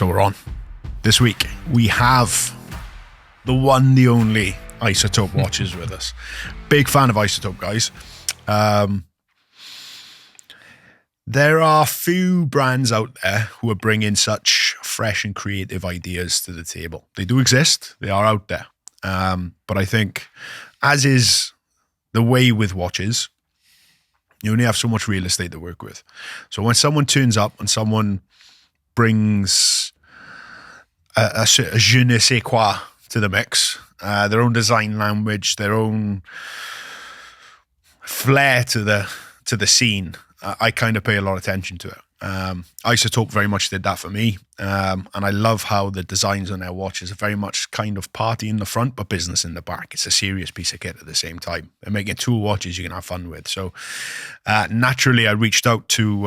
So we're on. This week we have the one, the only Isotope Watches with us. Big fan of Isotope, guys. There are few brands out there who are bringing such fresh and creative ideas to the table. They do exist. They are out there. But I think, as is the way with watches, you only have so much real estate to work with. So when someone turns up and someone brings a je ne sais quoi to the mix, their own design language, their own flair to the scene, I kind of pay a lot of attention to it. Isotope very much did that for me. And I love how the designs on their watches are very much kind of party in the front, but business in the back. It's a serious piece of kit at the same time. They're making two watches you can have fun with. So naturally, I reached out to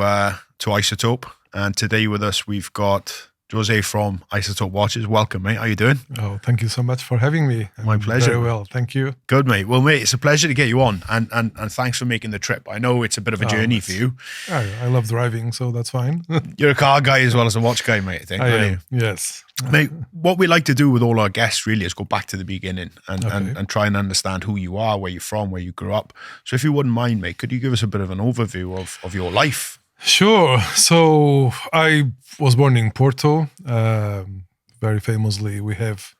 Isotope. And today with us, we've got José from Isotope Watches. Welcome, mate. How you doing? Oh, thank you so much for having me. My pleasure. Very well, thank you. Good, mate. Well, mate, it's a pleasure to get you on, and thanks for making the trip. I know it's a bit of a journey for you. I love driving, so that's fine. You're a car guy as well as a watch guy, mate, I think. I am, yes. Mate, what we like to do with all our guests really is go back to the beginning and try and understand who you are, where you're from, where you grew up. So if you wouldn't mind, mate, could you give us a bit of an overview of your life? Sure. So I was born in Porto. Very famously, we have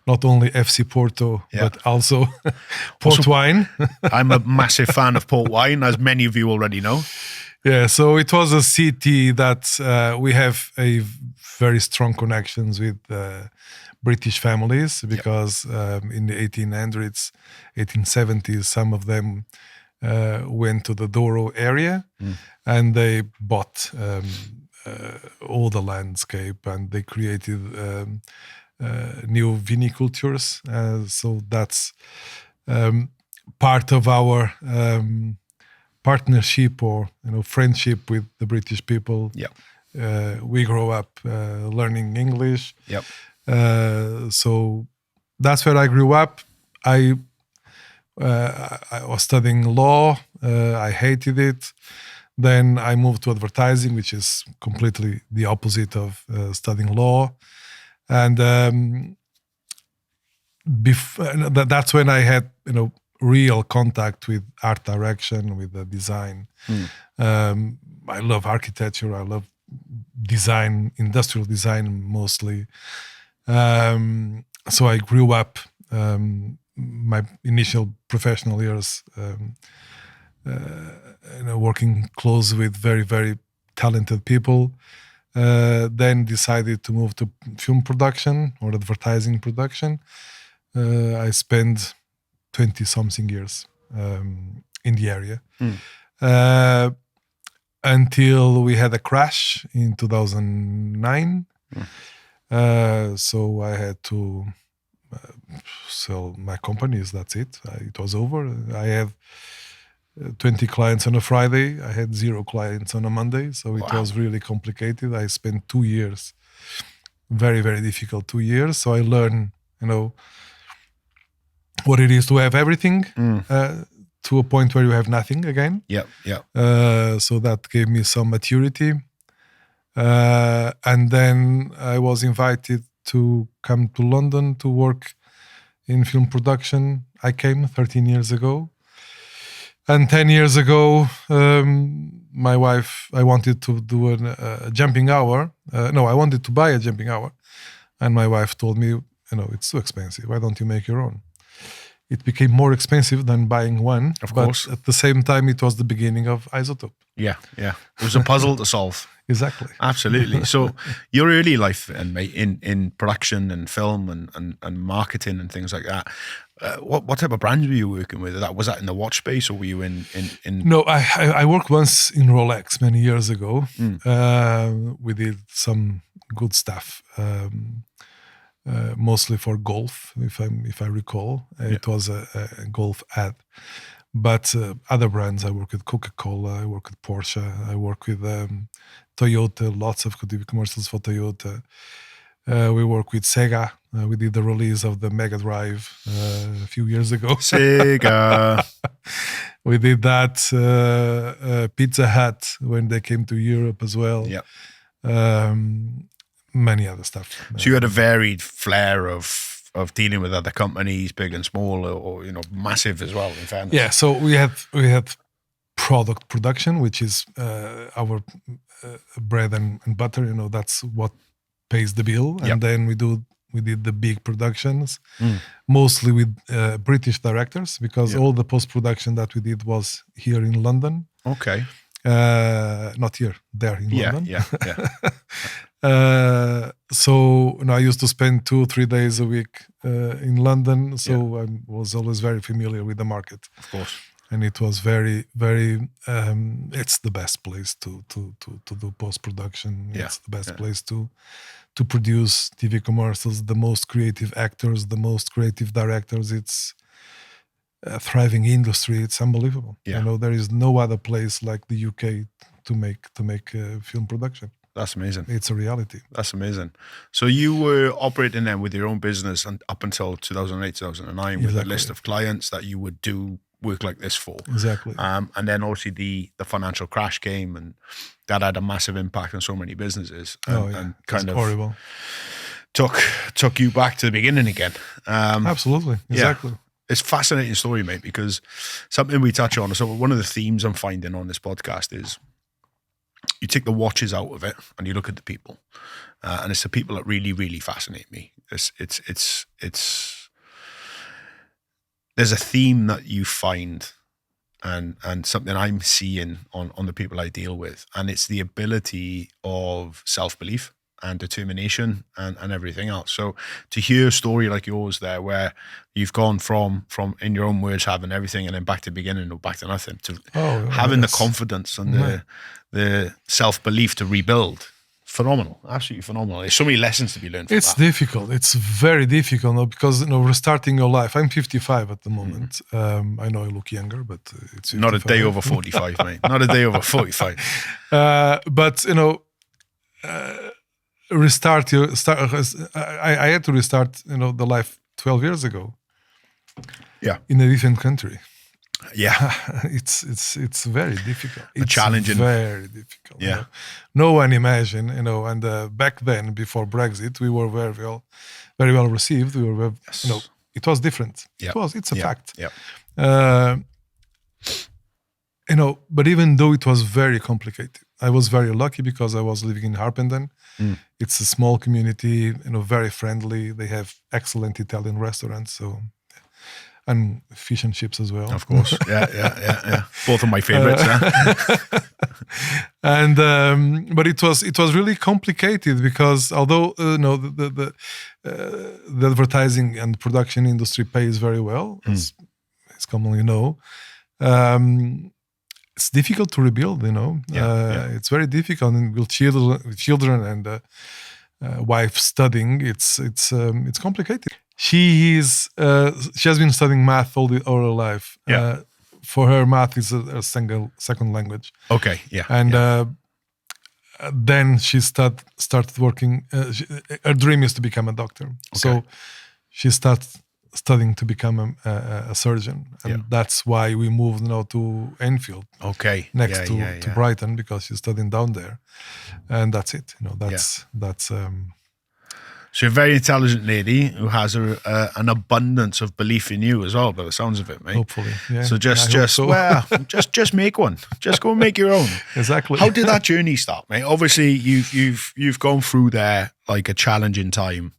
not only FC Porto, but also port wine. I'm a massive fan of port wine, as many of you already know. Yeah, so it was a city that we have a very strong connections with British families because in the 1800s, 1870s, some of them went to the Douro area and they bought all the landscape and they created new vinicultures. So that's part of our partnership or friendship with the British people. Yeah. We grow up learning English. Yep. So that's where I grew up. I was studying law. I hated it. Then I moved to advertising, which is completely the opposite of studying law. And that's when I had, real contact with art direction, with the design. I love architecture. I love design, industrial design mostly. So I grew up. My initial professional years, working close with very, very talented people. Then decided to move to film production or advertising production. I spent 20-something years in the area until we had a crash in 2009. So I had to sell my companies. That's it. It was over. I had 20 clients on a Friday. I had 0 clients on a Monday. So it was really complicated. I spent 2 years, very, very difficult 2 years. So I learned, what it is to have everything to a point where you have nothing again. Yeah. So that gave me some maturity. And then I was invited to come to London to work in film production. I came 13 years ago. And 10 years ago, my wife, I wanted to do a jumping hour. I wanted to buy a jumping hour. And my wife told me, it's too expensive. Why don't you make your own? It became more expensive than buying one. Of course. But at the same time, it was the beginning of Isotope. Yeah. It was a puzzle to solve. Exactly. Absolutely. So your early life in production and film and marketing and things like that, what type of brands were you working with? Was that in the watch space or were you in? No, I worked once in Rolex many years ago. We did some good stuff, mostly for golf, if I recall. It was a golf ad. But other brands, I work with Coca-Cola, I work with Porsche, I work with Toyota, lots of commercials for Toyota. We work with Sega. We did the release of the Mega Drive a few years ago. Sega. We did that. Pizza Hut when they came to Europe as well. Yeah. many other stuff. So you had a varied flair of dealing with other companies, big and small, or massive as well. In fairness, Yeah. So we had product production, which is our bread and butter. That's what pays the bill. And then we did the big productions, mostly with British directors, because all the post production that we did was here in London. Okay. Not here, there in London. Yeah. So I used to spend 2 or 3 days a week in London, so I was always very familiar with the market. Of course. And it was very, very. It's the best place to do post production. It's the best place to produce TV commercials. The most creative actors, the most creative directors. It's a thriving industry. It's unbelievable. Yeah. There is no other place like the UK to make film production. That's amazing. It's a reality. That's amazing. So you were operating then with your own business and up until 2008, 2009 with a list of clients that you would do work like this for. Exactly. And then obviously the financial crash came, and that had a massive impact on so many businesses. And kind of horrible. Took you back to the beginning again. Absolutely. Exactly. Yeah. It's a fascinating story, mate, because something we touch on. So one of the themes I'm finding on this podcast is you take the watches out of it and you look at the people, and it's the people that really, really fascinate me. It's there's a theme that you find, and something I'm seeing on the people I deal with, and it's the ability of self-belief and determination and everything else. So to hear a story like yours there, where you've gone from in your own words having everything and then back to beginning or back to nothing, to having the confidence and the self-belief to rebuild. Phenomenal, absolutely phenomenal. There's so many lessons to be learned from It's difficult. It's very difficult because restarting your life. I'm 55 at the moment. I know I look younger, but it's 55. Not a day over 45, mate. Not a day over 45. But restart your start. I had to restart the life 12 years ago. Yeah, in a different country. Yeah, it's very difficult. It's challenging. Very difficult. Yeah, no one imagined. And back then, before Brexit, we were very well received. We were, it was different. Yeah. It's a fact. Yeah. But even though it was very complicated, I was very lucky because I was living in Harpenden. It's a small community, very friendly. They have excellent Italian restaurants, and fish and chips as well. Of course, yeah. Both of my favorites. And but it was really complicated because although the advertising and production industry pays very well, as commonly it's difficult to rebuild. It's very difficult, and with children and wife studying, it's complicated. She has been studying math all her life. For her, math is a second language. Okay, yeah. And then she started working. Her dream is to become a doctor. Okay. So she started studying to become a surgeon, and that's why we moved now to Enfield. Okay, next to Brighton, because she's studying down there, and that's it. That's. So you're a very intelligent lady who has an abundance of belief in you as well, by the sounds of it, mate. Hopefully, yeah. So just make one. Just go and make your own. Exactly. How did that journey start, mate? Obviously, you've gone through there like a challenging time,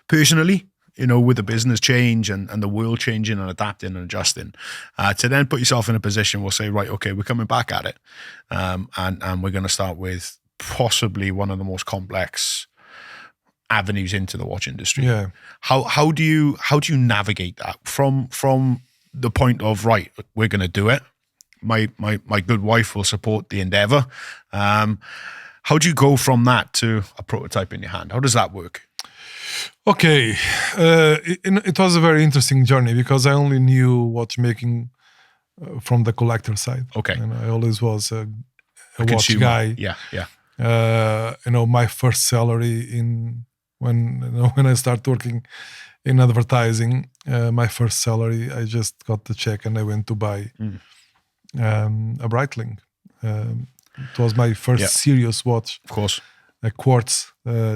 personally, with the business change and the world changing and adapting and adjusting, to then put yourself in a position where say, right, okay, we're coming back at it, and we're going to start with possibly one of the most complex avenues into the watch industry. Yeah. How do you navigate that from the point of, right, we're going to do it. My good wife will support the endeavor. How do you go from that to a prototype in your hand? How does that work? Okay, it was a very interesting journey because I only knew watchmaking from the collector side. Okay, and I always was a watch consumer guy. Yeah. My first salary when I started working in advertising, my first salary, I just got the check and I went to buy a Breitling. It was my first serious watch. Of course. a quartz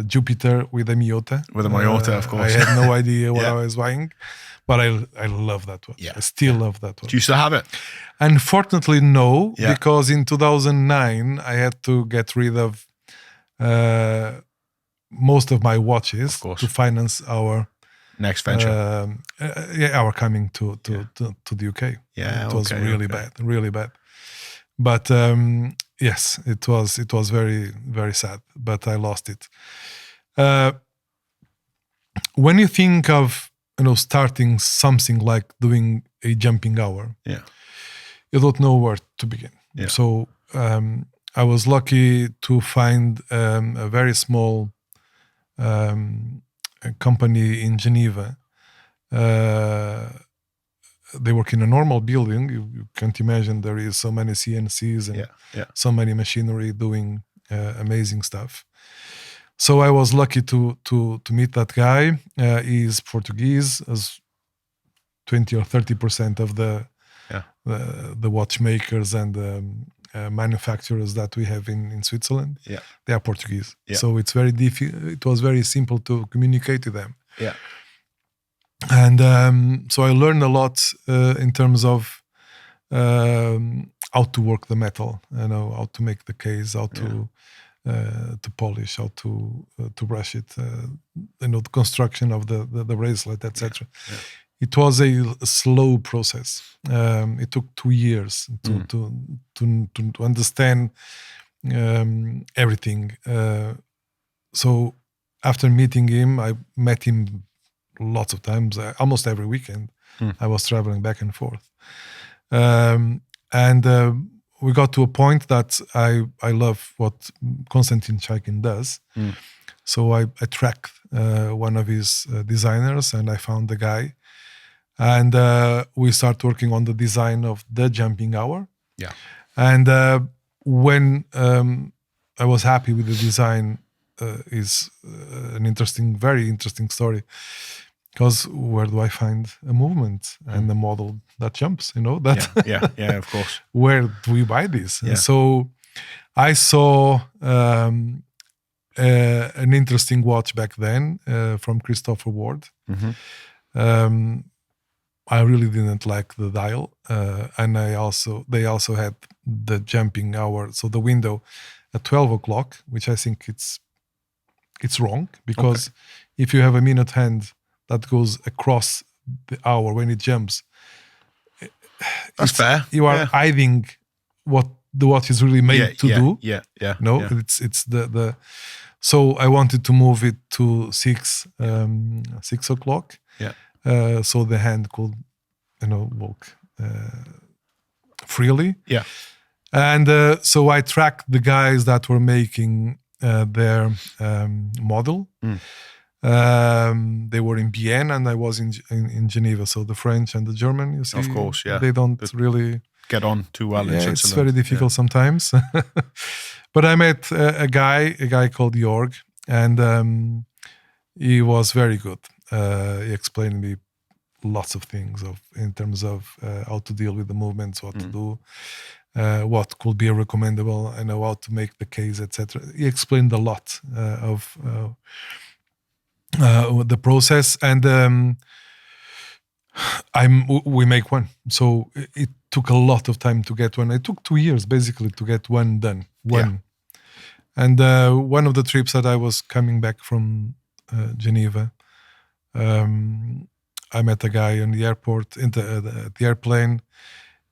Jupiter with a Miyota. With a Miyota, of course. I had no idea what Yeah. I was buying, but I love that watch. Yeah. I still love that watch. Do you still have it? Unfortunately, no, Yeah. because in 2009 I had to get rid of most of my watches course. to finance our Next venture. our coming to the UK. Yeah, it was okay, really bad. But yes, it was very, very sad. But I lost it. When you think of starting something like doing a jumping hour, Yeah. you don't know where to begin. Yeah. So I was lucky to find a very small company in Geneva. They work in a normal building. You can't imagine there is so many CNCs and so many machinery doing amazing stuff. So I was lucky to meet that guy. He's Portuguese, as 20 or 30% of the watchmakers and manufacturers that we have in Switzerland. Yeah. They are Portuguese. Yeah. So it's very it was very simple to communicate to them. Yeah. And so I learned a lot in terms of how to work the metal, how to make the case, how to polish, how to brush it, the construction of the bracelet, etc. Yeah. It was a slow process. It took 2 years to understand everything. So after meeting him, I met him lots of times, almost every weekend. I was traveling back and forth. And we got to a point that I love what Konstantin Chaikin does. So I tracked one of his designers and I found the guy. And we start working on the design of the jumping hour. Yeah. And when I was happy with the design, is an very interesting story. Because where do I find a movement and a model that jumps? Yeah, of course. Where do we buy this? Yeah. And so I saw an interesting watch back then from Christopher Ward. I really didn't like the dial, and they also had the jumping hour, so the window at 12 o'clock, which I think it's wrong, because if you have a minute hand that goes across the hour when it jumps, that's fair. You are hiding what the watch is really made to do. Yeah. No, it's the. So I wanted to move it to 6 o'clock. Yeah. So the hand could, walk freely. Yeah. And so I tracked the guys that were making their model. They were in Bienne and I was in Geneva. So the French and the German, you see, of course, they don't really get on too well in Switzerland. It's very difficult sometimes. But I met a guy called Jorg, and he was very good. He explained me lots of things in terms of how to deal with the movements, what to do, what could be recommendable, how to make the case, etc. He explained a lot of the process, and we make one. So it took a lot of time to get one. It took 2 years basically to get one done. And one of the trips that I was coming back from Geneva, I met a guy in the airport, at the airplane.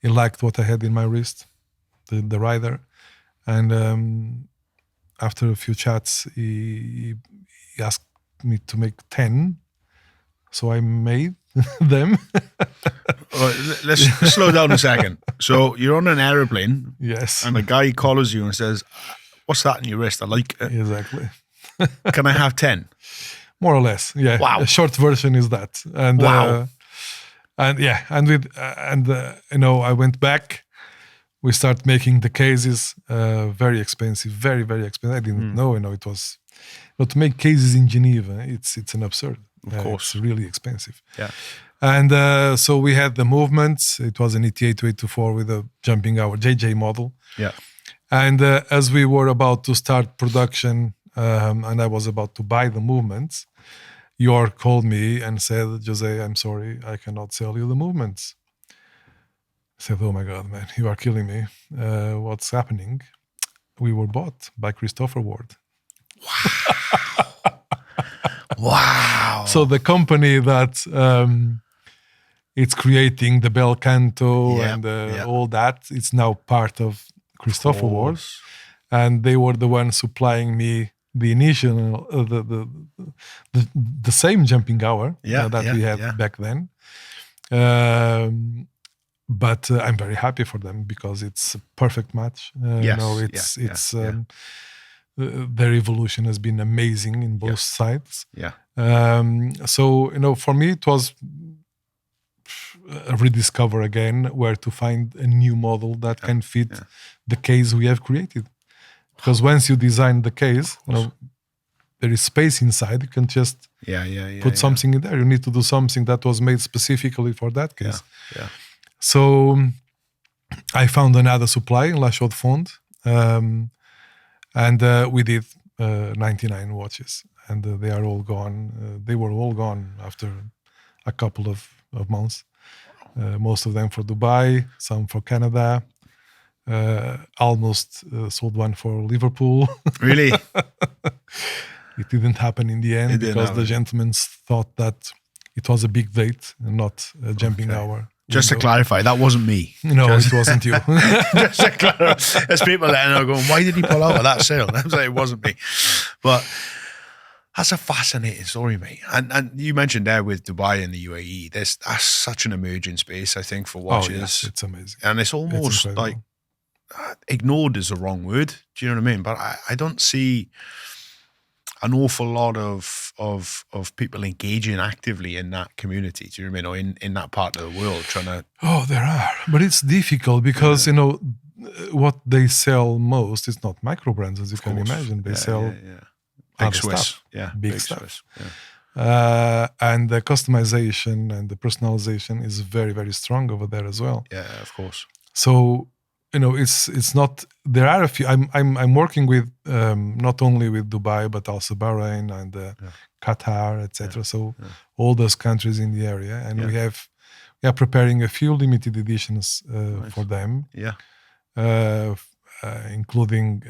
He liked what I had in my wrist, the rider. And after a few chats, he asked me to make 10. So I made them. Let's slow down a second. So you're on an aeroplane. Yes. And a guy calls you and says, "What's that in your wrist? I like it." Exactly. Can I have 10? More or less, yeah. Wow. A short version is that. And wow. I went back. We start making the cases, very expensive, very, very expensive. I didn't know, it was, but to make cases in Geneva, it's an absurd. Of course. It's really expensive. Yeah. And so we had the movements. It was an ETA-284 with a jumping hour JJ model. Yeah. And as we were about to start production, and I was about to buy the movements, York called me and said, José, I'm sorry, I cannot sell you the movements. I said, oh my God, man, you are killing me. What's happening? We were bought by Christopher Ward. Wow. So the company that it's creating the bel canto and all that, it's now part of Christopher Ward. And they were the ones supplying me the initial, the same jumping hour that we had back then. But I'm very happy for them because it's a perfect match. Their evolution has been amazing in both sides. Yeah. So for me it was a rediscover again where to find a new model that can fit the case we have created. Because once you design the case, there is space inside. You can just put something in there. You need to do something that was made specifically for that case. Yeah. So I found another supply in La Chaux-de-Fonds, and we did 99 watches, and they are all gone. They were all gone after a couple of months. Most of them for Dubai, some for Canada. Almost sold one for Liverpool. Really? It didn't happen in the end because the gentlemen thought that it was a big date and not a jumping hour. Just to clarify, that wasn't me. No, it wasn't you. Just to clarify, there's people there and going, why did he pull out of that sale? I was like, it wasn't me. But that's a fascinating story, mate. And you mentioned there with Dubai and the UAE, that's such an emerging space, I think, for watches. Oh, yes, it's amazing. And it's almost like ignored is the wrong word. Do you know what I mean? But I don't see an awful lot of people engaging actively in that community. Do you know what I mean? Or in that part of the world trying to... Oh, there are. But it's difficult because, what they sell most is not micro brands, as you can imagine. They sell big Swiss. Stuff. Yeah, big stuff. Swiss. Yeah. And the customization and the personalization is very, very strong over there as well. Yeah, of course. So, it's not. There are a few. I'm working with not only with Dubai but also Bahrain and Qatar, etc. So all those countries in the area, and we are preparing a few limited editions for them. Yeah, including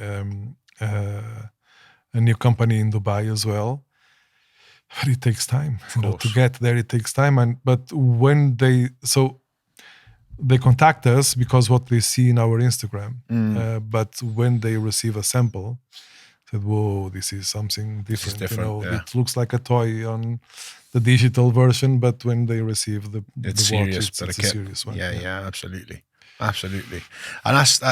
a new company in Dubai as well. But it takes time. To get there, it takes time. But when they contact us because what they see in our Instagram. But when they receive a sample, said, "Whoa, this is something different." It looks like a toy on the digital version, but when they receive the watch, it's a serious one. Yeah, absolutely. And that's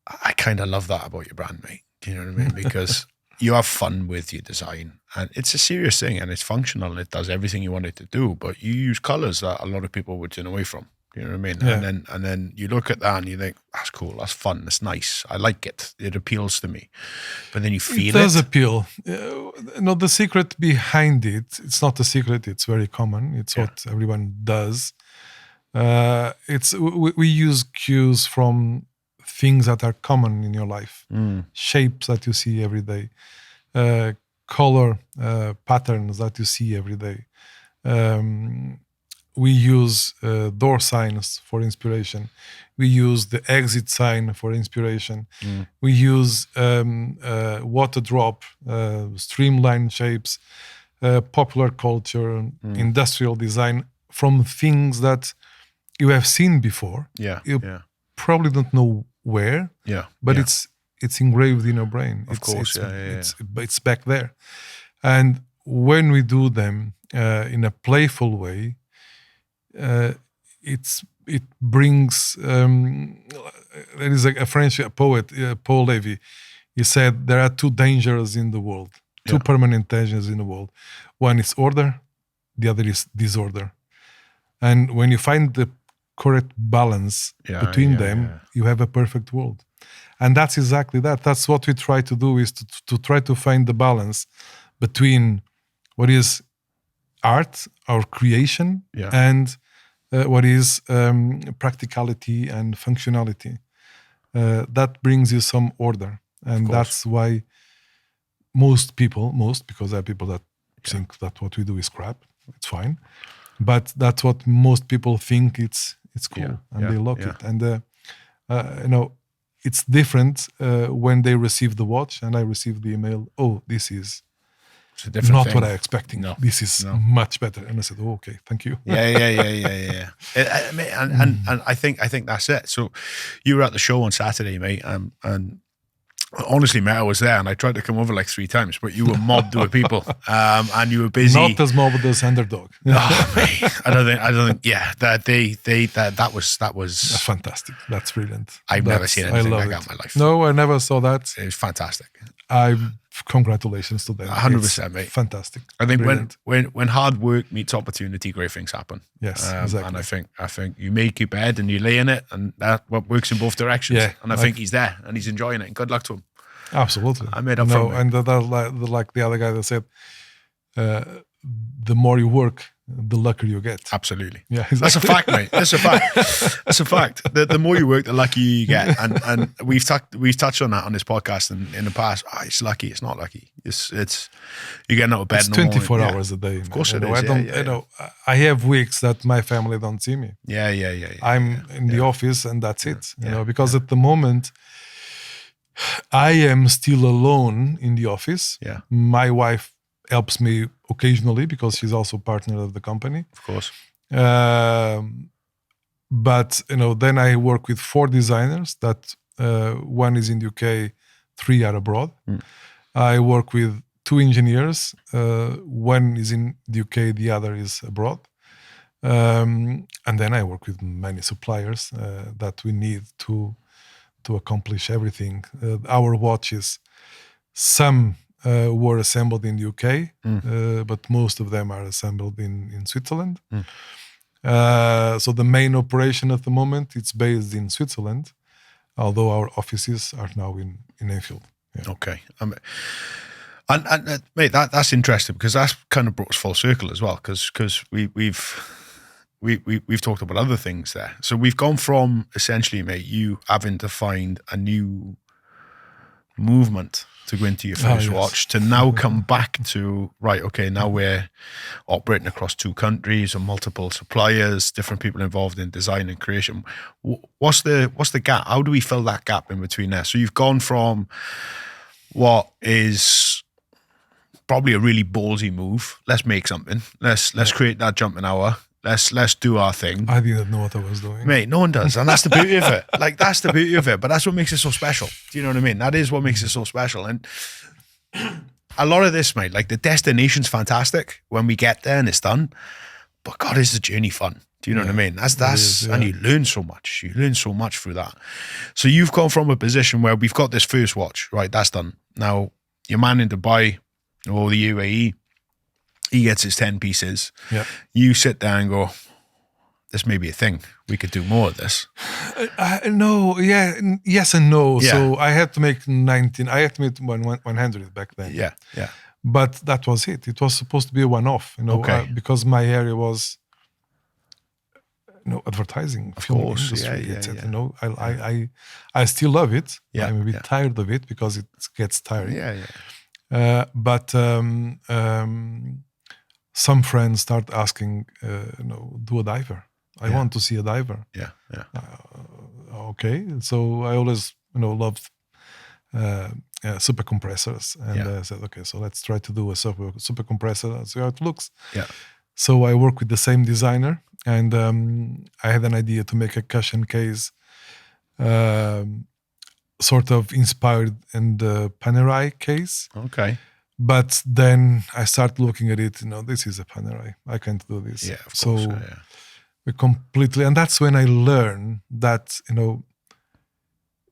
I kind of love that about your brand, mate. Do you know what I mean? Because you have fun with your design, and it's a serious thing, and it's functional, and it does everything you want it to do. But you use colors that a lot of people would turn away from. You know what I mean? Yeah. And then you look at that and you think, that's cool, that's fun, that's nice, I like it, it appeals to me. But then you feel it. It does appeal. The secret behind it, it's not a secret, it's very common. It's what everyone does. We use cues from things that are common in your life, shapes that you see every day, color patterns that you see every day. We use door signs for inspiration. We use the exit sign for inspiration. We use water drop, streamline shapes, popular culture, industrial design from things that you have seen before. You probably don't know where, but it's engraved in your brain. Of course, it's back there. And when we do them in a playful way, it brings. There is a French poet, Paul Lévy. He said there are two dangers in the world, two permanent dangers in the world. One is order, the other is disorder. And when you find the correct balance between them, you have a perfect world. And that's exactly that. That's what we try to do, is to try to find the balance between what is art, our creation, and what is practicality and functionality. That brings you some order. and that's why most, because there are people that think that what we do is crap. It's fine, but that's what most people think it's cool, and they lock it. And it's different when they receive the watch and I receive the email. Oh, this is not what I expecting. No, this is much better. And I said, oh, okay, thank you. Yeah. And I think that's it. So you were at the show on Saturday, mate, and honestly, mate, I was there and I tried to come over like 3 times, but you were mobbed with people, and you were busy. Not as mobbed as Underdog. Oh, mate, I don't think. Yeah, that was fantastic. That's brilliant. I've never seen anything like that in my life. No, I never saw that. It was fantastic. Congratulations to them. 100%, mate. Fantastic. I think when hard work meets opportunity, great things happen. Yes, exactly. And I think you make your bed and you lay in it, and that what works in both directions. Yeah, and I think he's there and he's enjoying it. And good luck to him. Absolutely. I made up for him. And like the other guy that said, the more you work, the luckier you get. Absolutely. Yeah, exactly. That's a fact, mate. That's a fact. That's a fact. The more you work, the luckier you get. And we've touched on that on this podcast in the past. Oh, it's lucky. It's not lucky. It's you're getting out of bed. It's 24 hours a day. Of course it is. I have weeks that my family don't see me. Yeah. I'm in the office and that's it. Because at the moment I am still alone in the office. Yeah. My wife helps me occasionally because she's also partner of the company. Of course. But then I work with 4 designers that one is in the UK, 3 are abroad. I work with 2 engineers. One is in the UK, the other is abroad. And then I work with many suppliers that we need to accomplish everything. Our watches, some were assembled in the UK, but most of them are assembled in Switzerland. So the main operation at the moment, it's based in Switzerland, although our offices are now in Enfield. Yeah. Okay. And mate, that's interesting because that's kind of brought us full circle as well, because we've talked about other things there. So we've gone from essentially, mate, you having to find a new movement to go into your first watch to now come back to, right, okay, now we're operating across 2 countries and multiple suppliers, different people involved in design and creation. What's the gap? How do we fill that gap in between there? So you've gone from what is probably a really ballsy move. Let's make something. Let's create that jumping hour. Let's do our thing. I didn't know what I was doing. Mate, no one does. And that's the beauty of it. Like, that's the beauty of it. But that's what makes it so special. Do you know what I mean? That is what makes it so special. And a lot of this, mate, like the destination's fantastic when we get there and it's done. But God, is the journey fun? Do you know what I mean? And you learn so much. You learn so much through that. So you've come from a position where we've got this first watch, right? That's done. Now, your man in Dubai or the UAE, he gets his 10 pieces. Yeah. You sit there and go, this may be a thing. We could do more of this. No, yeah, yes and no. Yeah. So I had to make 19. I had to make 100 back then. Yeah. But that was it. It was supposed to be a one-off, Okay. Because my area was, advertising, film industry, yeah. etc. I still love it. Yeah, I'm a bit tired of it because it gets tiring. Yeah. But some friends start asking, do a diver. I want to see a diver. Yeah. Okay. So I always, loved super compressors. And I said, okay, so let's try to do a super compressor and see how it looks. Yeah. So I work with the same designer, and I had an idea to make a cushion case sort of inspired in the Panerai case. Okay. But then I started looking at it, this is a Panerai. I can't do this. Yeah, of course. So we completely, and that's when I learned that,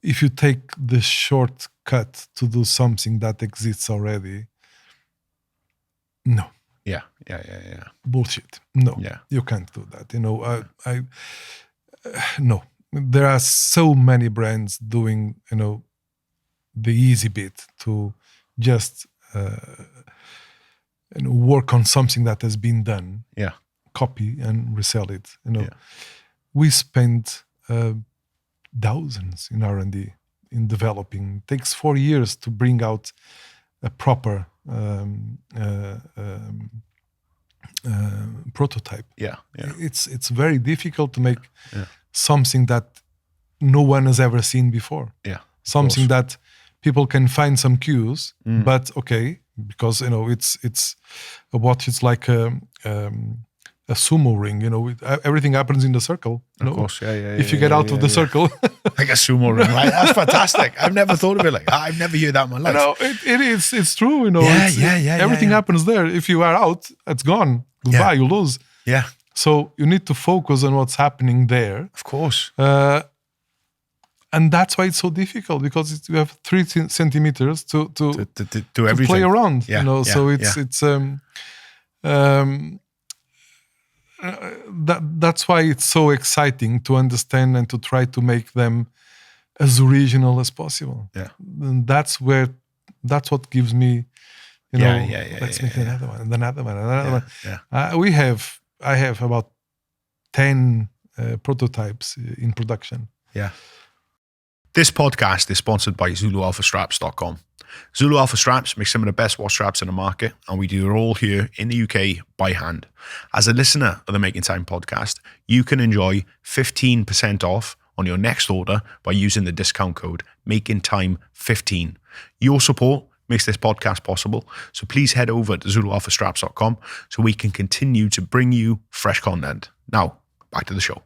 if you take the shortcut to do something that exists already, no. Yeah. Bullshit. No, Yeah. you can't do that. No. There are so many brands doing, the easy bit to just work on something that has been done. Yeah. Copy and resell it. We spent thousands in R&D in developing. It takes 4 years to bring out a proper prototype. Yeah. It's very difficult to make something that no one has ever seen before. Yeah. Something that people can find some cues, but okay, because it's a watch. It's like a sumo ring. Everything happens in the circle. Of course, yeah. If you get out of the circle, like a sumo ring, right? That's fantastic. I've never thought of it like that. I've never heard that in my life. No, it is. It's true. Everything happens there. If you are out, it's gone. Goodbye. You lose. Yeah. So you need to focus on what's happening there. Of course. And that's why it's so difficult, because you have 3 centimeters to everything. Play around. Yeah, so it's that's why it's so exciting to understand and to try to make them as original as possible. Yeah. And that's what gives me, let's make another one, and another one, another one. Yeah. I have about 10 prototypes in production. Yeah. This podcast is sponsored by zulualphastraps.com. Zulu Alpha Straps make some of the best watch straps in the market, and we do it all here in the UK by hand. As a listener of the Making Time podcast, you can enjoy 15% off on your next order by using the discount code MakingTime15. Your support makes this podcast possible, so please head over to zulualphastraps.com so we can continue to bring you fresh content. Now, back to the show.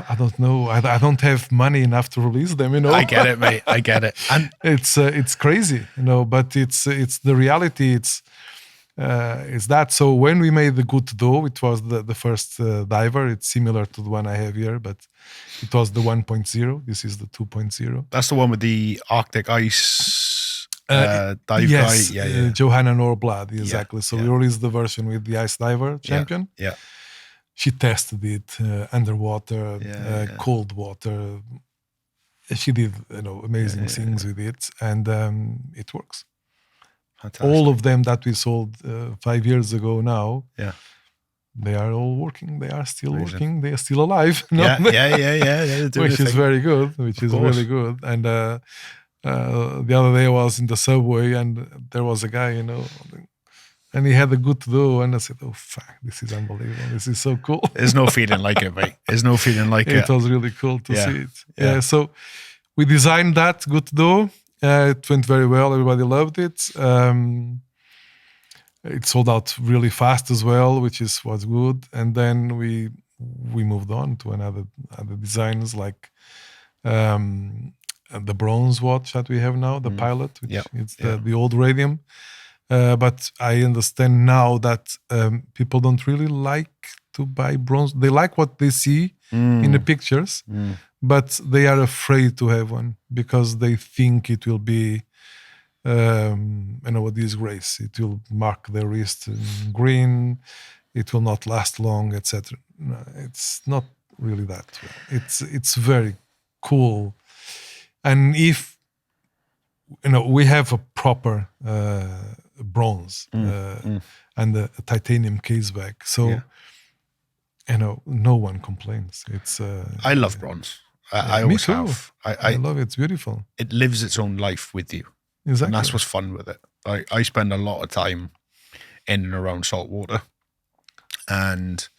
I don't know. I don't have money enough to release them. I get it, mate. I get it. And it's crazy, but it's the reality. It's that. So when we made the Good Dough, it was the first diver. It's similar to the one I have here, but it was the 1.0. This is the 2.0. That's the one with the Arctic ice dive yes, guy. Yeah. Johanna Norblad, exactly. So yeah. we released the version with the ice diver champion. Yeah. She tested it underwater, cold water. She did amazing things with it, and it works. Fantastic. All of them that we sold 5 years ago now, they are all working. They are still working. They are still alive. Yeah. Which is very good. Which is really good. And the other day I was in the subway, and there was a guy, and he had a Good Dough, and I said, "Oh fuck, this is unbelievable! This is so cool." There's no feeling like it, mate. There's no feeling like it. It was really cool to see it. Yeah. So we designed that Good Dough. It went very well. Everybody loved it. It sold out really fast as well, which was good. And then we moved on to other designs, like the bronze watch that we have now, the Pilot, which is the old radium. But I understand now that people don't really like to buy bronze. They like what they see in the pictures, but they are afraid to have one because they think it will be, a disgrace. It will mark their wrist in green. It will not last long, etc. No, it's not really that. It's very cool, and if we have a proper bronze and a titanium case back, so no one complains. It's I love bronze. I always have. I love it. It's beautiful. It lives its own life with you. Exactly. And that's what's fun with it. I spend a lot of time in and around salt water, and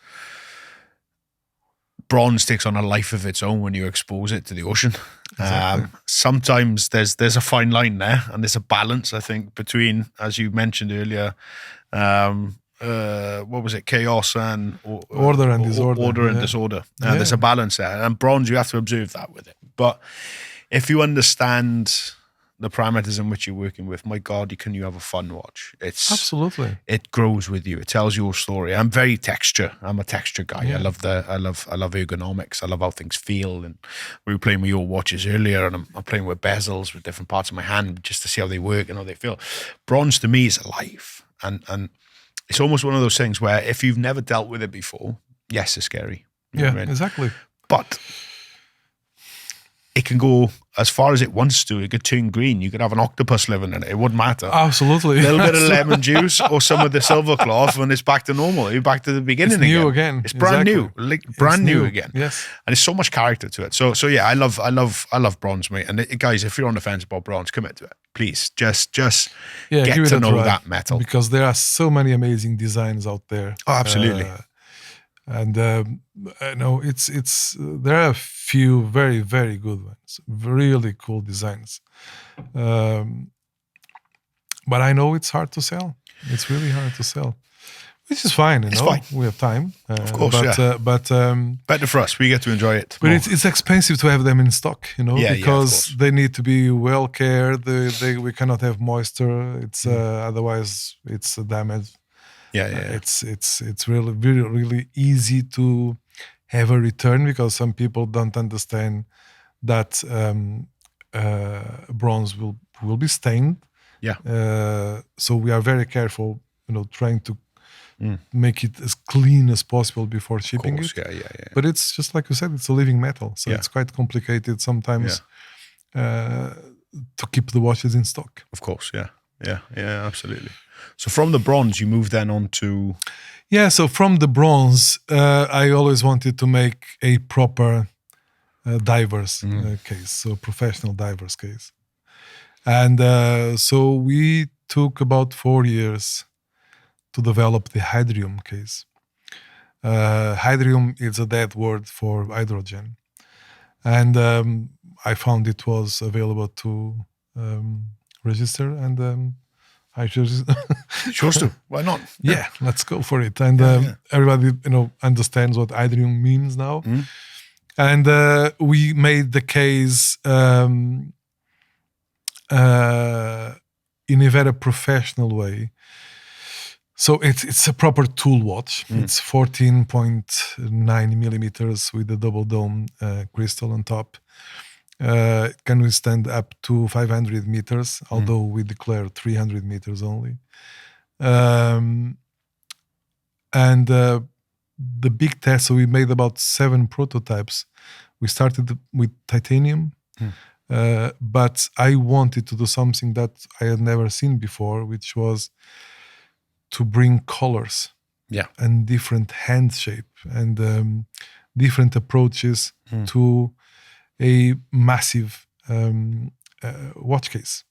bronze takes on a life of its own when you expose it to the ocean. Exactly. Sometimes there's a fine line there, and there's a balance, I think, between, as you mentioned earlier, what was it, chaos and order and disorder. Order and disorder. There's a balance there, and bronze, you have to observe that with it. But if you understand the parameters in which you're working with, my God, you have a fun watch. It's absolutely, it grows with you. It tells your story. I'm very texture. I'm a texture guy. Yeah. I love ergonomics. I love how things feel. And we were playing with your watches earlier, and I'm playing with bezels with different parts of my hand just to see how they work and how they feel. Bronze to me is alive, and it's almost one of those things where if you've never dealt with it before, yes, it's scary. Yeah, exactly. But it can go as far as it wants to. It could turn green. You could have an octopus living in it. It wouldn't matter. Absolutely. A little bit of lemon juice or some of the silver cloth, and it's back to normal. You're back to the beginning It's new again. It's brand new, like brand It's new again. Yes. And there's so much character to it. So yeah, I love bronze, mate. And guys, if you're on the fence about bronze, commit to it, please. Just get give it to a know try, that metal. because there are so many amazing designs out there. Oh, absolutely. And no, it's there are a few very, very good ones, really cool designs. But I know it's hard to sell. It's really hard to sell, which is fine. It's fine. We have time, of course. But better for us. We get to enjoy it. But it's expensive to have them in stock, because they need to be well cared. We cannot have moisture. It's otherwise it's a damage. It's really, really, really easy to have a return, because some people don't understand that bronze will be stained. So we are very careful, trying to make it as clean as possible before shipping it. But it's just like you said, it's a living metal, so it's quite complicated sometimes to keep the watches in stock. Of course, yeah, absolutely. So from the bronze, you move then on to... Yeah, so from the bronze, I always wanted to make a proper diver's case, so professional diver's case. And so we took about 4 years to develop the hydrium case. Hydrium is a dead word for hydrogen. And I found it was available to register, and I chose to. Why not? Yeah, let's go for it. And everybody, understands what hydrium means now. And we made the case in a very professional way. So it's a proper tool watch. It's 14.9 millimeters with a double dome crystal on top. It can withstand up to 500 meters, although we declare 300 meters only. And the big test, so we made about 7 prototypes. We started with titanium, but I wanted to do something that I had never seen before, which was to bring colors and different hand shape and different approaches to a massive watch case.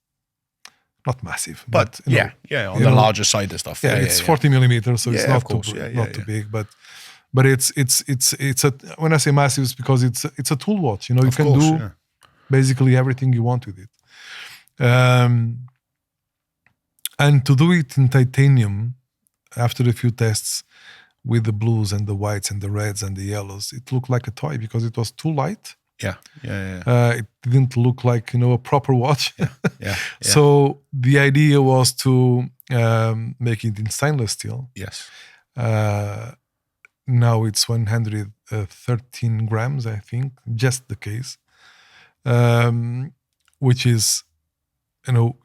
Not massive, but on the larger side of stuff. It's 40 millimeters, so it's not too big. But it's a, when I say massive, it's because it's a tool watch. You can do basically everything you want with it. And to do it in titanium, after a few tests with the blues and the whites and the reds and the yellows, it looked like a toy because it was too light. It didn't look like a proper watch. So the idea was to make it in stainless steel. Yes. Now it's 113 grams, I think, just the case, which is, you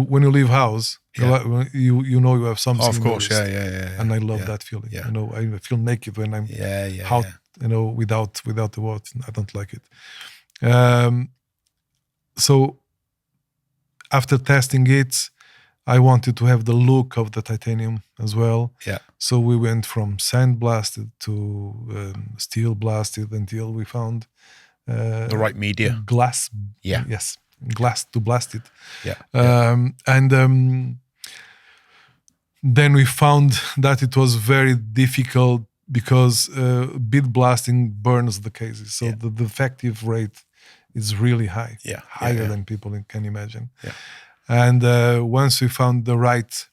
when you leave house, you have something. Of course, and I love that feeling. I feel naked when I'm out. Without the watch, I don't like it. So after testing it, I wanted to have the look of the titanium as well. So we went from sand blasted to steel blasted until we found the right media. Glass. Yes, glass to blast it. And then we found that it was very difficult because bead blasting burns the cases. So the defective rate is really high, higher than people can imagine. And once we found the right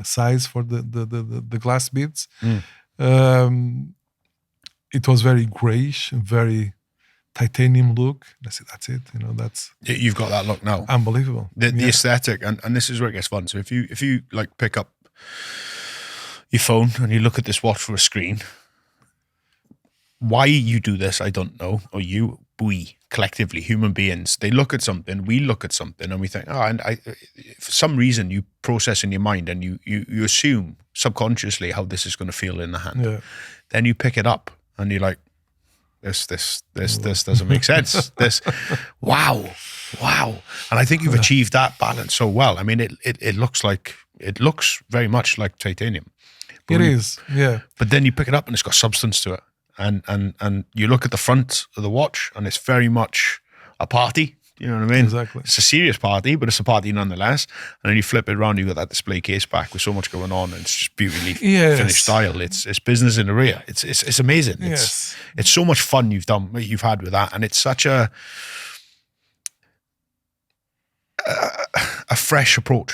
size for the glass beads, it was very grayish, very titanium look. I said, that's it. You've got that look now. Unbelievable. The aesthetic, and this is where it gets fun. So if you like pick up your phone and you look at this watch for a screen, why you do this, I don't know. Or we collectively, human beings, they look at something, we look at something, and we think, for some reason you process in your mind and you assume subconsciously how this is going to feel in the hand. Then you pick it up and you're like, this doesn't make sense. Wow. And I think you've achieved that balance so well. I mean, it looks very much like titanium. It is, yeah. But then you pick it up and it's got substance to it. And you look at the front of the watch and it's very much a party. You know what I mean? Exactly. It's a serious party, but it's a party nonetheless. And then you flip it around, you got that display case back with so much going on, and it's just beautifully finished style. It's business in the rear. It's amazing. It's so much fun you've had with that, and it's such a fresh approach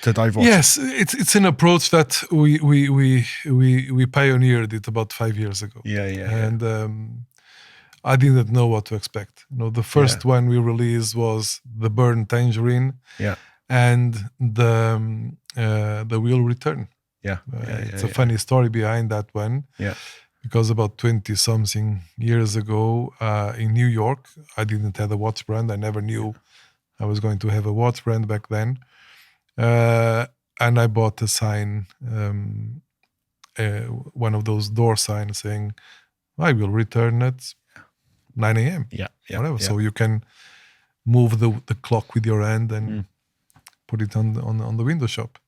to dive watches. Yes, it's an approach that we pioneered it about 5 years ago. And I didn't know what to expect. The first one we released was the Burn Tangerine, and the Wheel Return. It's a funny story behind that one. Because about 20-something years ago in New York, I didn't have a watch brand. I never knew I was going to have a watch brand back then. And I bought a sign, one of those door signs saying, I will return at 9 a.m. Whatever. So you can move the clock with your hand and put it on the window shop.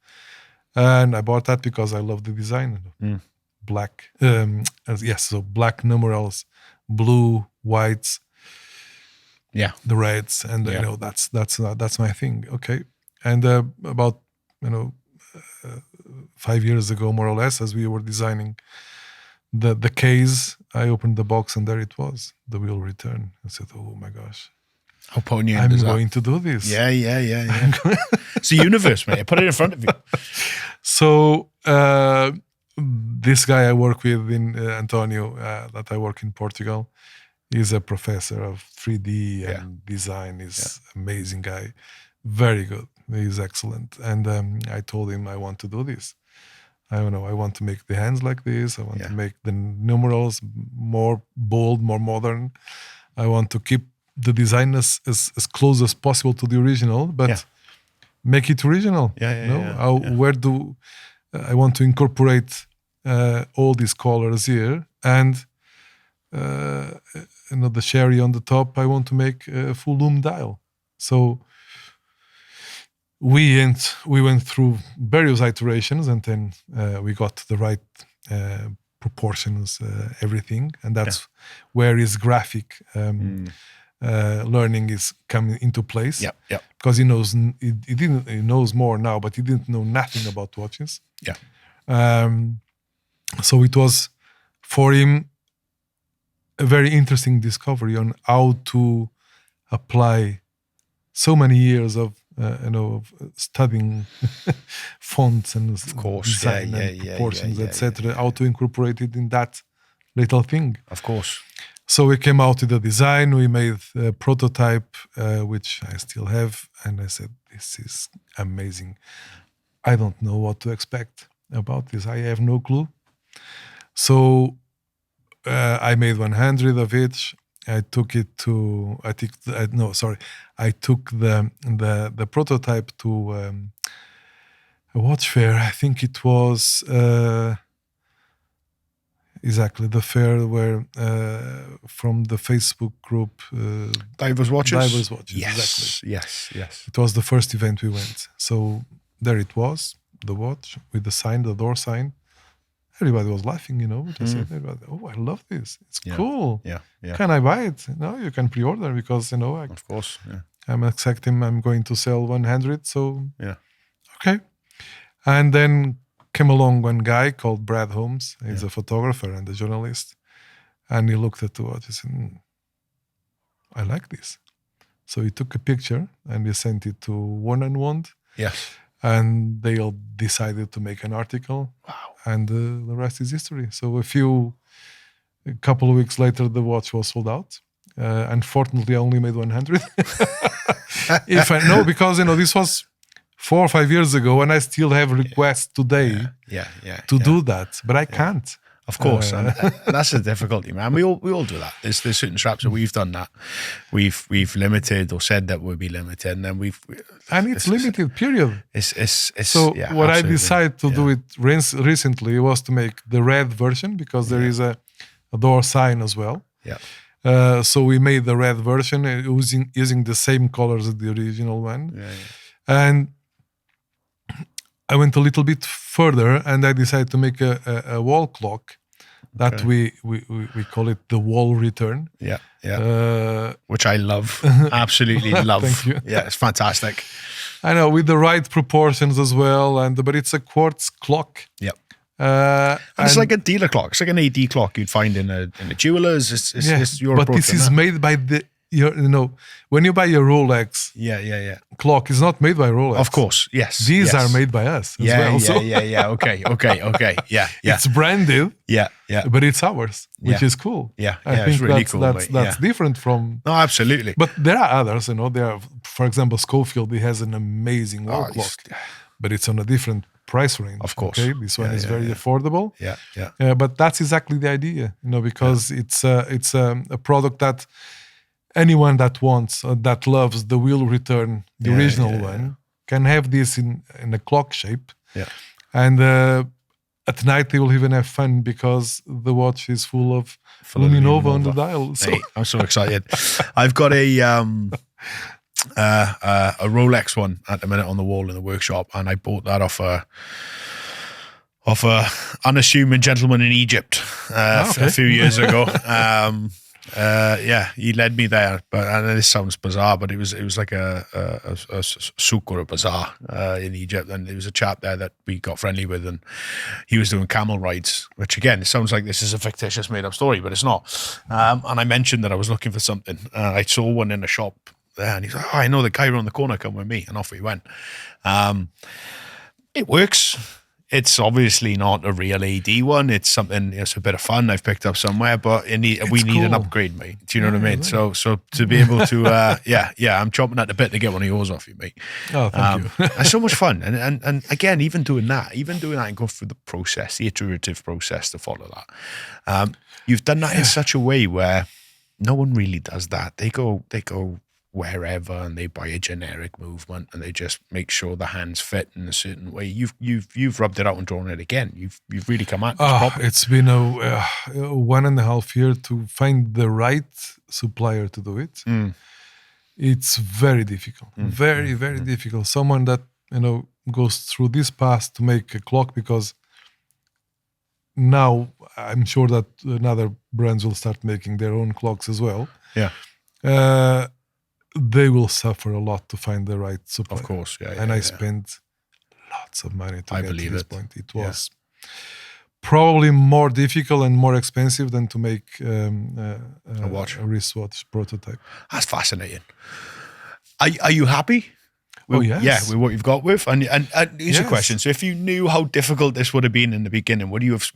And I bought that because I love the design. Black, so black numerals, blue, whites, the reds, and that's my thing. Okay. And about 5 years ago, more or less, as we were designing the case, I opened the box and there it was, the Wheel Return. I said, oh my gosh, how poignant I'm is that? going to do this. Yeah. It's the universe, mate. Put it in front of you. So this guy I work with in Antonio, that I work in Portugal, is a professor of 3D and design. He's amazing guy, very good. He's excellent. And I told him I want to do this. I don't know. I want to make the hands like this. I want to make the numerals more bold, more modern. I want to keep the design as close as possible to the original, but make it original. Where do I want to incorporate all these colors here, and the cherry on the top? I want to make a full lume dial. So we went through various iterations, and then we got the right proportions, everything, and that's where his graphic learning is coming into place. Because he knows more now, but he didn't know nothing about watches. So it was for him a very interesting discovery on how to apply so many years of studying fonts and design and proportions, etc. How to incorporate it in that little thing. Of course. So we came out with a design. We made a prototype, which I still have, and I said, "This is amazing. I don't know what to expect about this. I have no clue." So I made 100 of each. I took the prototype to a watch fair. I think it was exactly the fair where from the Facebook group Divers Watches. Divers Watches. Exactly. Yes. It was the first event we went. So there it was, the watch with the sign, the door sign. Everybody was laughing, I said, "Oh, I love this. It's cool. Yeah. Can I buy it?" No, you can pre-order because, of course. Yeah. I'm expecting I'm going to sell 100. So, okay. And then came along one guy called Brad Holmes. He's a photographer and a journalist. And he looked at the watch and said, I like this. So he took a picture and he sent it to One and Wand. Yes. And they all decided to make an article. Wow. And the rest is history. So a couple of weeks later, the watch was sold out. Unfortunately, I only made 100. Because this was 4 or 5 years ago, and I still have requests today to do that, but I can't. Of course, and that's the difficulty, man. We all do that. There's certain straps that we've done that we've limited or said that we'll be limited, and then it's limited. Period. What I decided to do it recently was to make the red version, because there is a a door sign as well. Yeah. So we made the red version using the same colors as the original one. Yeah. And I went a little bit further, and I decided to make a wall clock that we call it the wall return. Yeah. Yeah. Which I love. Absolutely love. Thank you. Yeah, it's fantastic. I know, with the right proportions as well, but it's a quartz clock. Yep. And it's like a dealer clock. It's like an AD clock you'd find in a jeweler's. It's your but this is made by when you buy your Rolex clock, it's not made by Rolex. Of course, yes. These are made by us as well. Yeah. Okay. Yeah. It's branded. Yeah. But it's ours, which is cool. Yeah. I think it's really cool. That's different from. No, absolutely. But there are others. There are, for example, Schofield. He has an amazing wall clock, but it's on a different price range. Of course. Okay, this one is very affordable. Yeah. But that's exactly the idea, because it's a product that anyone that wants that loves the wheel return, the original one, can have this in a clock shape. Yeah. And at night they will even have fun because the watch is full of Luminova on the dial. So. Hey, I'm so excited. I've got a Rolex one at the minute on the wall in the workshop, and I bought that off a unassuming gentleman in Egypt a few years ago. He led me there, and this sounds bizarre, but it was like a souk or a bazaar in Egypt, and there was a chap there that we got friendly with, and he was doing camel rides, which again, it sounds like this is a fictitious made-up story, but it's not. And I mentioned that I was looking for something. I saw one in a shop there, and he's like, "Oh, I know the guy around the corner, come with me," and off we went. It works. It's obviously not a real AD one. It's something. It's a bit of fun I've picked up somewhere, but we need an upgrade, mate. Do you know what I mean? So to be able to, I'm chomping at the bit to get one of yours off you, mate. Oh, thank you. It's so much fun, and again, even doing that and going through the process, the iterative process to follow that. You've done that in such a way where no one really does that. They go wherever and they buy a generic movement and they just make sure the hands fit in a certain way. You've rubbed it out and drawn it again. You've really come at this properly. It's been a 1.5 years to find the right supplier to do it. It's very difficult, very difficult. Someone that goes through this path to make a clock, because now I'm sure that other brands will start making their own clocks as well. Yeah. They will suffer a lot to find the right supplier. Of course, and I spent lots of money to get to this point. It was probably more difficult and more expensive than to make a wristwatch prototype. That's fascinating. Are you happy? Yes. Yeah, with what you've got with. And here's a question. So if you knew how difficult this would have been in the beginning, would you have,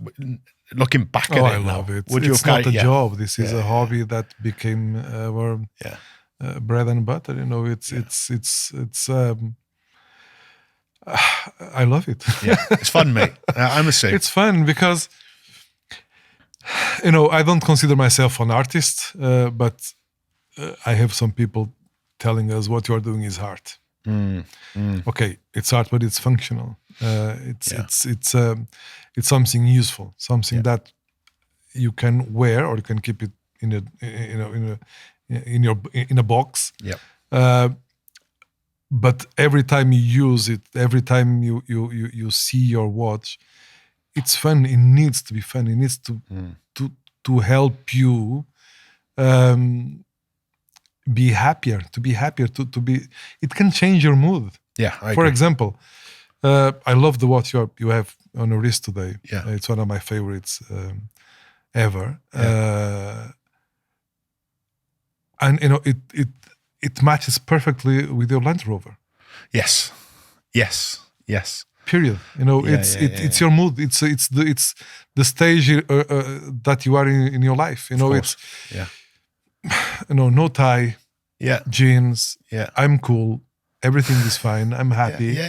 looking back at it I love it. It's not a job. This is a hobby that became our bread and butter. It's I love it. It's fun, mate. I must say. It's fun because, I don't consider myself an artist, but I have some people telling us what you are doing is art. Okay, it's art, but it's functional. It's something useful, something that you can wear or you can keep it in a box. But every time you use it, every time you see your watch, it's fun. It needs to be fun. It needs to help you be happier. To be. It can change your mood. Yeah. For example, I love the watch you have on your wrist today. Yeah. It's one of my favorites ever. And it matches perfectly with your Land Rover. Yes. Period. It's your mood. It's the stage that you are in your life. No tie. Jeans. I'm cool. Everything is fine. I'm happy.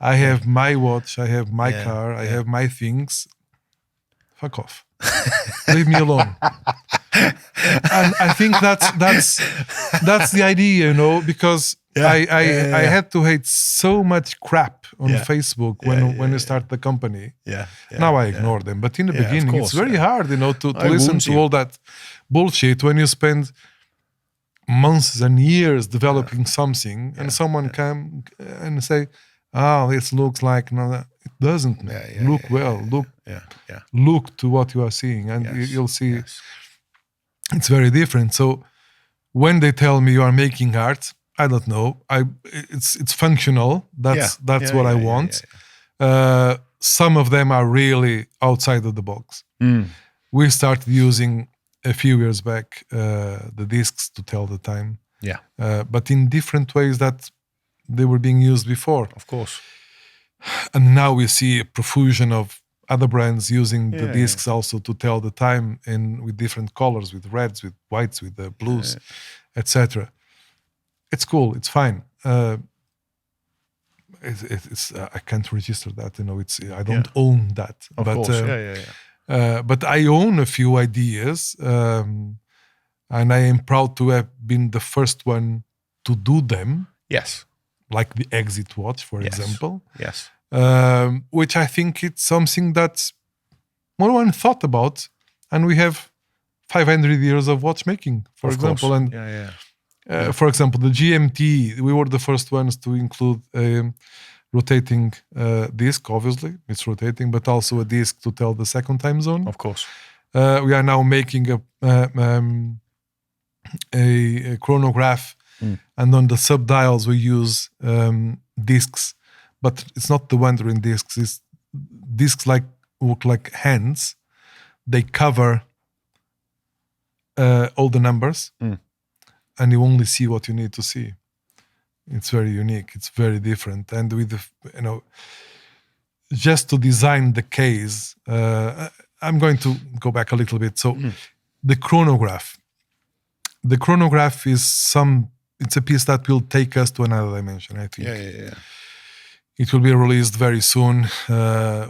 I have my watch. I have my car. I have my things. Fuck off. Leave me alone. And I think that's the idea, because I had to hate so much crap on Yeah. Facebook Yeah, when you start the company. Yeah. Now I ignore them, but in the Yeah, of beginning, course, it's very yeah. hard, to It listen wounds to you. all that bullshit when you spend months and years developing something, and someone come and say, "Oh, this looks like no, it doesn't, man. Look well, look to what you are seeing, and you'll see Yes. it's very different." So when they tell me you are making art, I don't know. It's functional. That's what I want. Some of them are really outside of the box. We started using a few years back the discs to tell the time, but in different ways that they were being used before. Of course. And now we see a profusion of other brands using the discs also to tell the time, and with different colors, with reds, with whites, with the blues, etc. It's cool. It's fine. It's I can't register that. It's I don't own that. Of course. But I own a few ideas, and I am proud to have been the first one to do them. Yes. Like the Exit watch, for example. Yes. Which I think it's something that no one thought about, and we have 500 years of watchmaking, for example. Course. And for example, the GMT, we were the first ones to include a rotating disc. Obviously, it's rotating, but also a disc to tell the second time zone. Of course. We are now making a chronograph, and on the subdials we use discs, but it's not the wandering discs. It's discs look like hands. They cover all the numbers, and you only see what you need to see. It's very unique. It's very different, and with just to design the case, I'm going to go back a little bit. So the chronograph. The chronograph is it's a piece that will take us to another dimension, I think. It will be released very soon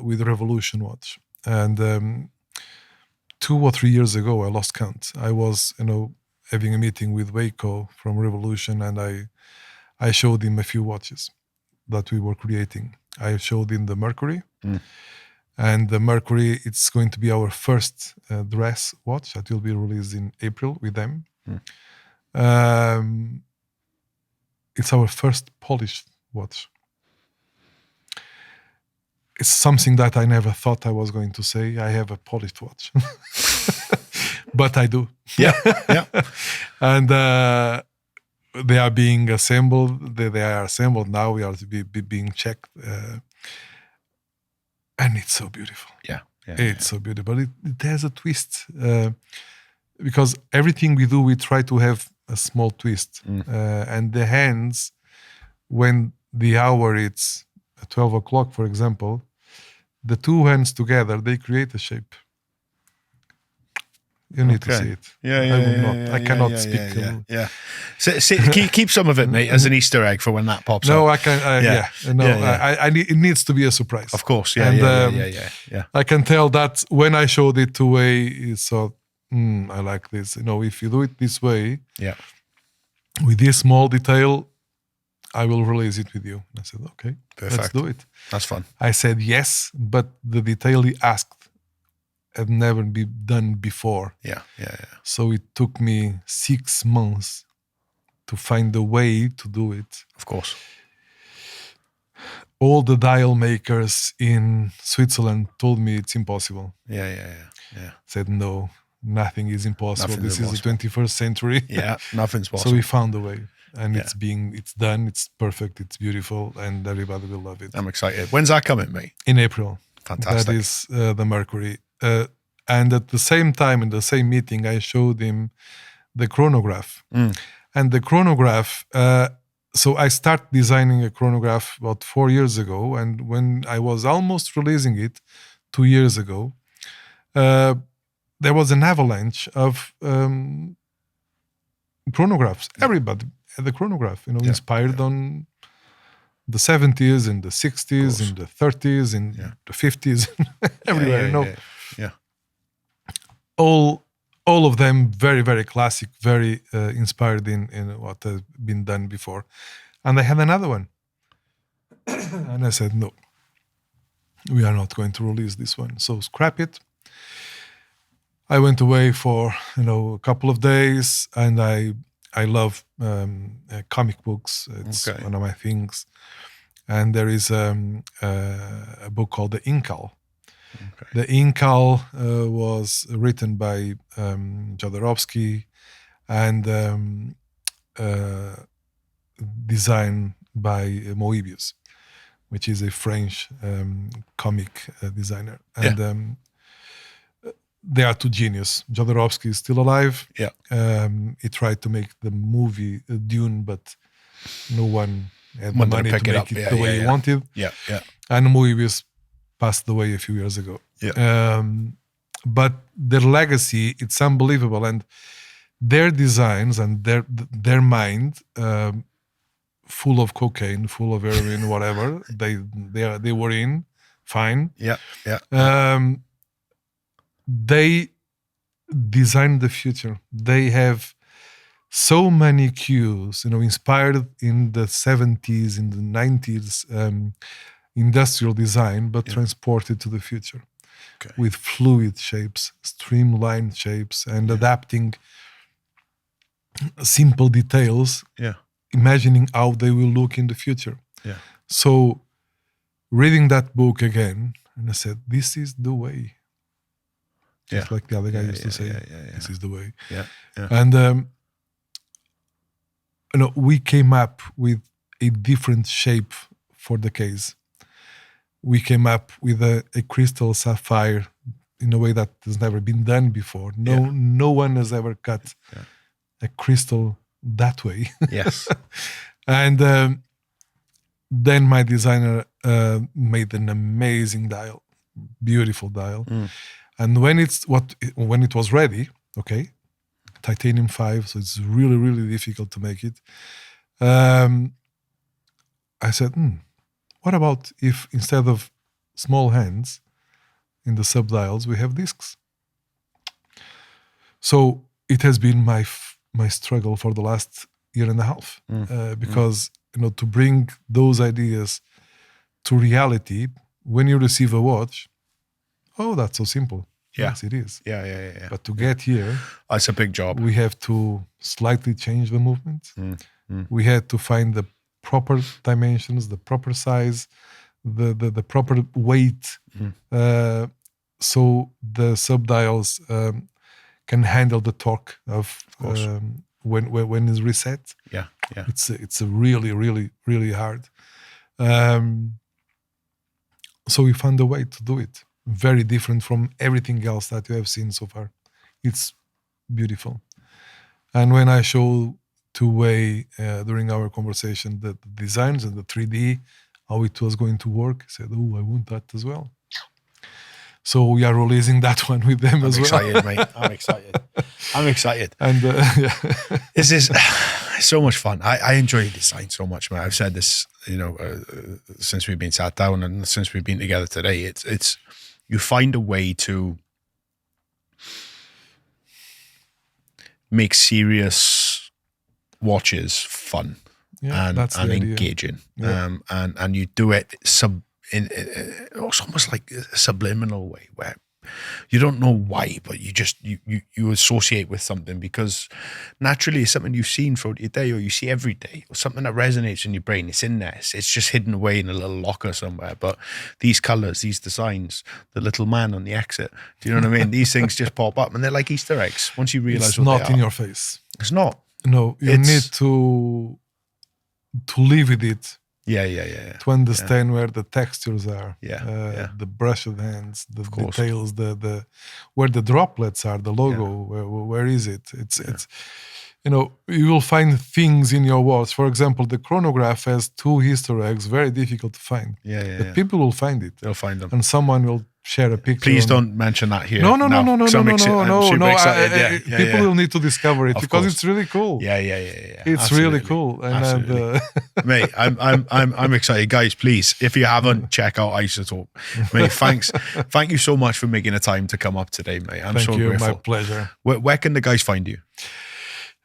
with Revolution watch. And 2 or 3 years ago, I lost count. I was, having a meeting with Waco from Revolution, and I showed him a few watches that we were creating. I showed him the Mercury. And the Mercury, it's going to be our first dress watch that will be released in April with them. It's our first polished watch. It's something that I never thought I was going to say. I have a polished watch, but I do. Yeah. And they are being assembled. They are assembled now. We are to be being checked, and it's so beautiful. It's so beautiful. But it has a twist. Because everything we do, we try to have a small twist. And the hands, when the hour it's 12 o'clock, for example, the two hands together, they create a shape. You need to see it. I cannot speak. So, keep some of it, mate, as an Easter egg for when that pops up. No, I can. It needs to be a surprise. Of course. I can tell that when I showed it to Wei, he thought, I like this. If you do it this way, with this small detail, I will release it with you. I said, okay, let's do it. That's fun. I said yes, but the detail he asked had never been done before. So it took me 6 months to find a way to do it. Of course. All the dial makers in Switzerland told me it's impossible. Said no. Nothing is impossible. This is the 21st century. Nothing's possible. So we found a way, and it's done. It's perfect. It's beautiful, and everybody will love it. I'm excited. When's that coming, mate? In April. Fantastic. That is the Mercury. And at the same time, in the same meeting, I showed him the chronograph. And the chronograph. So I started designing a chronograph about 4 years ago, and when I was almost releasing it 2 years ago. There was an avalanche of chronographs. Everybody had a chronograph, inspired on the 70s and the 60s and the 30s and the 50s, everywhere. All of them very, very classic, very inspired in what has been done before. And I had another one. And I said, no, we are not going to release this one. So scrap it. I went away for a couple of days, and I love comic books. It's one of my things. And there is a book called The Incal. Okay. The Incal was written by Jodorowsky and designed by Moebius, which is a French comic designer. And they are two genius. Jodorowsky is still alive. Yeah. He tried to make the movie Dune, but no one had the money to make it the way he wanted. Yeah, yeah. And Moebius passed away a few years ago. Yeah. But their legacy, it's unbelievable. And their designs and their mind, full of cocaine, full of heroin, whatever, they were in, fine. Yeah, yeah. They designed the future. They have so many cues, inspired in the 70s, in the 90s, industrial design, but transported to the future with fluid shapes, streamlined shapes, and adapting simple details, imagining how they will look in the future. Yeah. So reading that book again, and I said, this is the way. Just like the other guy used to say, this is the way. Yeah, yeah. And we came up with a different shape for the case. We came up with a crystal sapphire in a way that has never been done before. No one has ever cut a crystal that way. Yes. And then my designer made an amazing dial, beautiful dial. And when it was ready, titanium 5, so it's really, really difficult to make it. I said, what about if instead of small hands in the subdials, we have discs? So it has been my struggle for the last year and a half, because to bring those ideas to reality, when you receive a watch, that's so simple. Yeah. Yes, it is. Yeah. But to get here, it's a big job. We have to slightly change the movement. We had to find the proper dimensions, the proper size, the proper weight, so the subdials can handle the torque of when it's reset. Yeah. It's a really, really, really hard. So we found a way to do it. Very different from everything else that you have seen so far. It's beautiful. And when I showed to Wei during our conversation the designs and the 3D, how it was going to work, he said, I want that as well. So we are releasing that one with them as well. I'm excited, mate. I'm excited. And This is so much fun. I enjoy design so much, man. I've said this, since we've been sat down and since we've been together today. It's you find a way to make serious watches fun and engaging. Yeah. And you do it it's almost like a subliminal way where you don't know why, but you associate with something because naturally it's something you've seen throughout your day or you see every day or something that resonates in your brain. It's in there. It's just hidden away in a little locker somewhere. But these colors, these designs, the little man on the exit, do you know what I mean? These things just pop up and they're like Easter eggs once you realize what they are. It's not in your face. It's not. No, you need to live with it. Yeah. To understand where the textures are, the brush of hands, the details, the where the droplets are, the logo, where is it? It's you will find things in your watch. For example, the chronograph has 2 Easter eggs, very difficult to find. But people will find it. They'll find them, and someone will share a picture. Please don't mention that here. No. I'm super excited. People will need to discover it because it's really cool. Yeah. It's Absolutely. really cool. And mate, I'm excited, guys. Please, if you haven't, check out Isotope. Mate, thank you so much for making the time to come up today, mate. I'm so grateful. My pleasure. Where can the guys find you?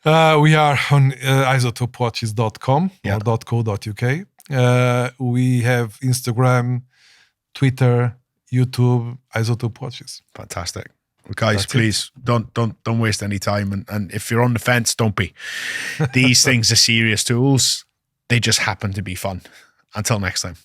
We are on isotopewatches.com or .co.uk. We have Instagram, Twitter, YouTube, Isotope Watches. Fantastic. Well, guys, That's it. please don't waste any time. And if you're on the fence, don't be. These things are serious tools. They just happen to be fun. Until next time.